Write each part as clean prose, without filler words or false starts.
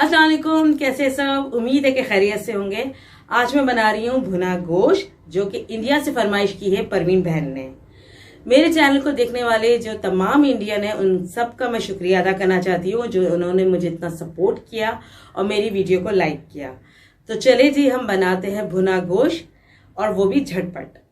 अस्सलाम वालेकुम, कैसे सब। उम्मीद है कि खैरियत से होंगे। आज मैं बना रही हूँ भुना गोश्त, जो कि इंडिया से फरमाइश की है परवीन बहन ने। मेरे चैनल को देखने वाले जो तमाम इंडियन है उन सब का मैं शुक्रिया अदा करना चाहती हूँ, जो उन्होंने मुझे इतना सपोर्ट किया और मेरी वीडियो को लाइक किया। तो चले जी, हम बनाते हैं भुना गोश्त, और वो भी झटपट।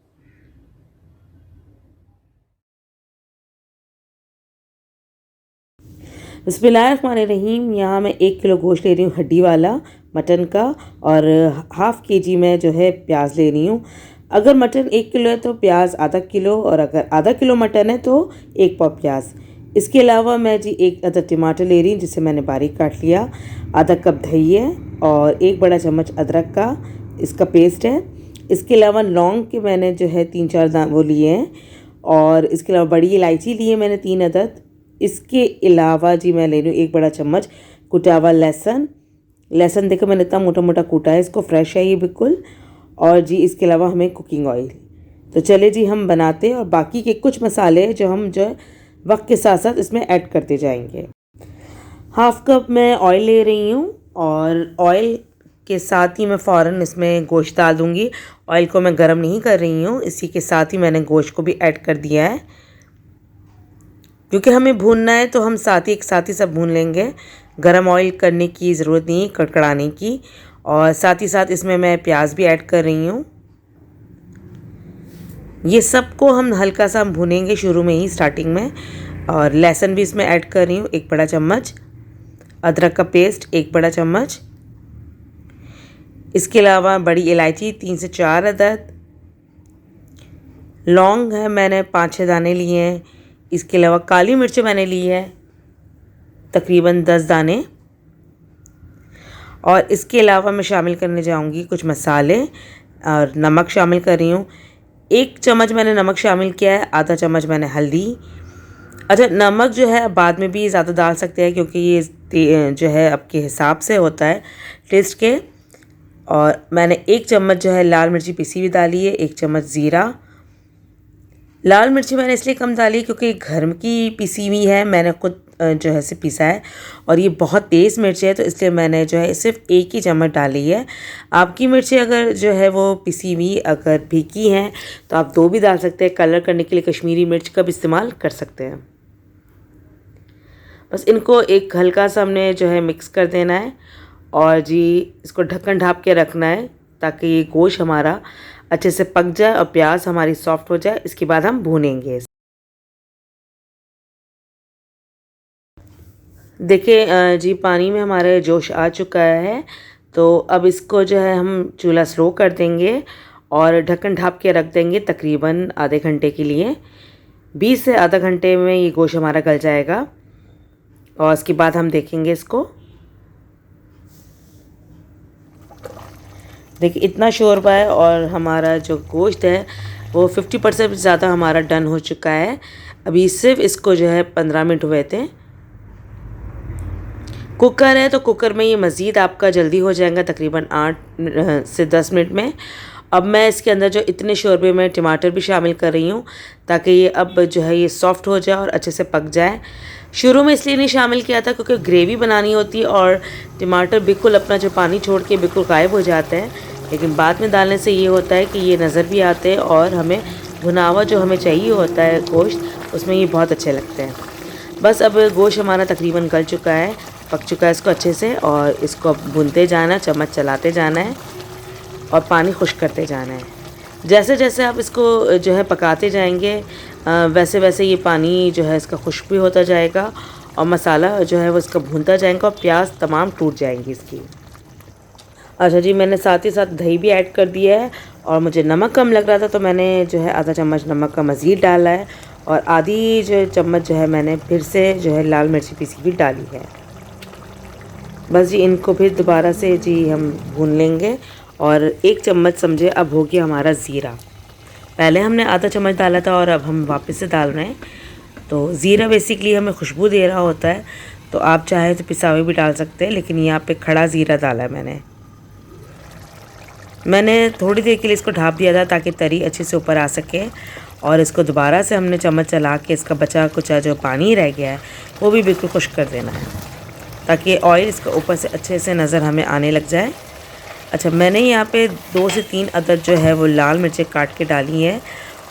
बिस्मिल्लाहिर्रहमानिर्रहीम। यहाँ मैं 1 किलो गोश्त ले रही हूँ हड्डी वाला मटन का, और ½ kg मैं जो है प्याज ले रही हूँ। अगर मटन 1 किलो है तो प्याज ½ किलो, और अगर ½ किलो मटन है तो 1 पाव प्याज। इसके अलावा मैं जी 1 अदद टमाटर ले रही हूँ, जिसे मैंने बारीक काट लिया। आधा कप दही है और 1 बड़ा चम्मच अदरक का इसका पेस्ट है। इसके अलावा लौंग के मैंने जो है 3-4 वो लिए हैं, और इसके अलावा बड़ी इलायची ली है मैंने 3 अदद। इसके अलावा जी मैं ले रही हूँ 1 बड़ा चम्मच कुटा हुआ लहसुन देखो मैंने इतना मोटा मोटा कूटा है, इसको फ्रेश है ये बिल्कुल। और जी इसके अलावा हमें कुकिंग ऑयल। तो चले जी हम बनाते हैं, और बाकी के कुछ मसाले जो हम जो वक्त के साथ साथ इसमें ऐड करते जाएंगे। ½ कप मैं ऑयल ले रही हूँ, और ऑयल के साथ ही मैं फ़ौरन इसमें गोश्त डाल दूँगी। ऑयल को मैं गर्म नहीं कर रही हूँ, इसी के साथ ही मैंने गोश्त को भी ऐड कर दिया है। क्योंकि हमें भूनना है तो हम एक साथ ही सब भून लेंगे। गरम ऑयल करने की ज़रूरत नहीं, कड़कड़ाने की। और साथ ही साथ इसमें मैं प्याज भी ऐड कर रही हूँ। ये सबको हम हल्का सा भूनेंगे शुरू में ही, स्टार्टिंग में। और लहसुन भी इसमें ऐड कर रही हूँ 1 बड़ा चम्मच। अदरक का पेस्ट 1 बड़ा चम्मच। इसके अलावा बड़ी इलायची 3 से 4 अदद। लौंग है मैंने 5-6 दाने लिए हैं। इसके अलावा काली मिर्च मैंने ली है तकरीबन 10 दाने। और इसके अलावा मैं शामिल करने जाऊंगी कुछ मसाले, और नमक शामिल कर रही हूँ। 1 चम्मच मैंने नमक शामिल किया है, आधा चम्मच मैंने हल्दी। अच्छा, नमक जो है बात में भी ज़्यादा डाल सकते हैं, क्योंकि ये जो है आपके हिसाब से होता है टेस्ट के। और मैंने 1 चम्मच जो है लाल मिर्ची पिसी हुई डाली है, 1 चम्मच ज़ीरा। लाल मिर्ची मैंने इसलिए कम डाली क्योंकि घर की पिसी हुई है, मैंने खुद जो है इसे पीसा है, और ये बहुत तेज़ मिर्च है, तो इसलिए मैंने जो है सिर्फ 1 ही चम्मच डाली है। आपकी मिर्ची अगर जो है वो पिसी हुई अगर फीकी हैं तो आप 2 भी डाल सकते हैं। कलर करने के लिए कश्मीरी मिर्च का भी इस्तेमाल कर सकते हैं। बस इनको एक हल्का सा हमने जो है मिक्स कर देना है, और जी इसको ढक्कन ढाँप के रखना है ताकि ये गोश्त हमारा अच्छे से पक जाए और प्याज हमारी सॉफ्ट हो जाए। इसके बाद हम भूनेंगे। देखिए जी पानी में हमारे जोश आ चुका है, तो अब इसको जो है हम चूल्हा स्लो कर देंगे और ढक्कन ढाँप के रख देंगे तकरीबन आधे घंटे के लिए। 20 से आधा घंटे में ये गोश्त हमारा गल जाएगा, और इसके बाद हम देखेंगे इसको। देखिए इतना शोरबा है, और हमारा जो गोश्त है वो 50% ज़्यादा हमारा डन हो चुका है। अभी सिर्फ इसको जो है 15 मिनट हुए थे। कुकर है तो कुकर में ये मज़ीद आपका जल्दी हो जाएगा, तकरीबन 8 से 10 मिनट में। अब मैं इसके अंदर जो इतने शोरबे में टमाटर भी शामिल कर रही हूँ, ताकि ये अब जो है ये सॉफ़्ट हो जाए और अच्छे से पक जाए। शुरू में इसलिए नहीं शामिल किया था क्योंकि ग्रेवी बनानी होती है, और टमाटर बिल्कुल अपना जो पानी छोड़ के बिल्कुल गायब हो जाते हैं। लेकिन बाद में डालने से ये होता है कि ये नज़र भी आते हैं, और हमें भुनावा जो हमें चाहिए होता है गोश्त, उसमें ये बहुत अच्छे लगते हैं। बस अब गोश्त हमारा तकरीबन गल चुका है, पक चुका है इसको अच्छे से, और इसको अब भूनते जाना है, चम्मच चलाते जाना है और पानी खुश्क करते जाना है। जैसे जैसे आप इसको जो है पकाते जाएंगे वैसे वैसे ये पानी जो है इसका खुश्क भी होता जाएगा, और मसाला जो है वो इसका भूनता जाएगा, और प्याज तमाम टूट जाएंगी इसकी। अच्छा जी, मैंने साथ ही साथ दही भी ऐड कर दिया है, और मुझे नमक कम लग रहा था तो मैंने जो है आधा चम्मच नमक का मज़ीद डाला है, और आधी जो चम्मच जो है मैंने फिर से जो है लाल मिर्ची पीसी भी डाली है। बस जी इनको फिर दोबारा से जी हम भून लेंगे। और 1 चम्मच समझे अब हो गया हमारा ज़ीरा। पहले हमने आधा चम्मच डाला था और अब हम वापस से डाल रहे हैं। तो ज़ीरा बेसिकली हमें खुशबू दे रहा होता है, तो आप चाहे तो पिसा हुआ भी डाल सकते हैं, लेकिन यहाँ पे खड़ा ज़ीरा डाला है मैंने थोड़ी देर के लिए इसको ढाँप दिया था ताकि तरी अच्छे से ऊपर आ सके, और इसको दोबारा से हमने चम्मच चला के इसका बचा कुचा जो पानी रह गया है वो भी बिल्कुल खुश्क कर देना है, ताकि ऑयल इसका ऊपर से अच्छे से नज़र हमें आने लग जाए। अच्छा, मैंने यहाँ पे 2 से 3 अदद जो है वो लाल मिर्चें काट के डाली है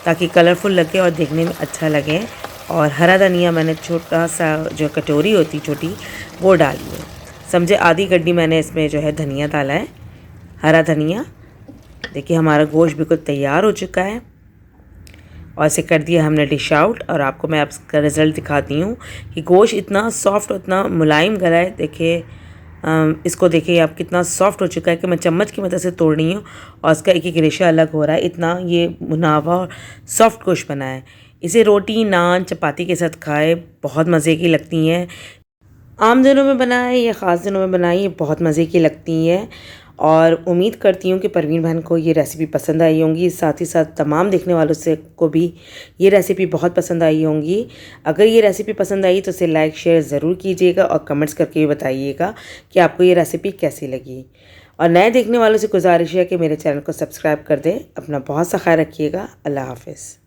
ताकि कलरफुल लगे और देखने में अच्छा लगे। और हरा धनिया मैंने छोटा सा जो कटोरी होती छोटी वो डाली है, समझे आधी गड्डी मैंने इसमें जो है धनिया डाला है, हरा धनिया। देखिए हमारा गोश्त बिल्कुल तैयार हो चुका है और इसे कर दिया हमने डिश आउट। और आपको मैं इसका रिज़ल्ट दिखाती हूँ कि गोश्त इतना सॉफ्ट और इतना मुलायम गला है। देखिए इसको देखिए आप कितना सॉफ्ट हो चुका है कि मैं चम्मच की मदद से तोड़ रही हूँ और इसका एक एक रेशा अलग हो रहा है। इतना ये मुनावा और सॉफ्ट गोश्त बना है। इसे रोटी, नान, चपाती के साथ खाए, बहुत मज़े की लगती हैं। आम दिनों में बनाए या ख़ास दिनों में बनाए, ये बहुत मज़े की लगती हैं। और उम्मीद करती हूँ कि परवीन बहन को ये रेसिपी पसंद आई होंगी, साथ ही साथ तमाम देखने वालों से को भी ये रेसिपी बहुत पसंद आई होंगी। अगर ये रेसिपी पसंद आई तो इसे लाइक शेयर ज़रूर कीजिएगा और कमेंट्स करके भी बताइएगा कि आपको ये रेसिपी कैसी लगी। और नए देखने वालों से गुजारिश है कि मेरे चैनल को सब्सक्राइब कर दें। अपना बहुत सा ख्याल रखिएगा। अल्लाह हाफ़िज़।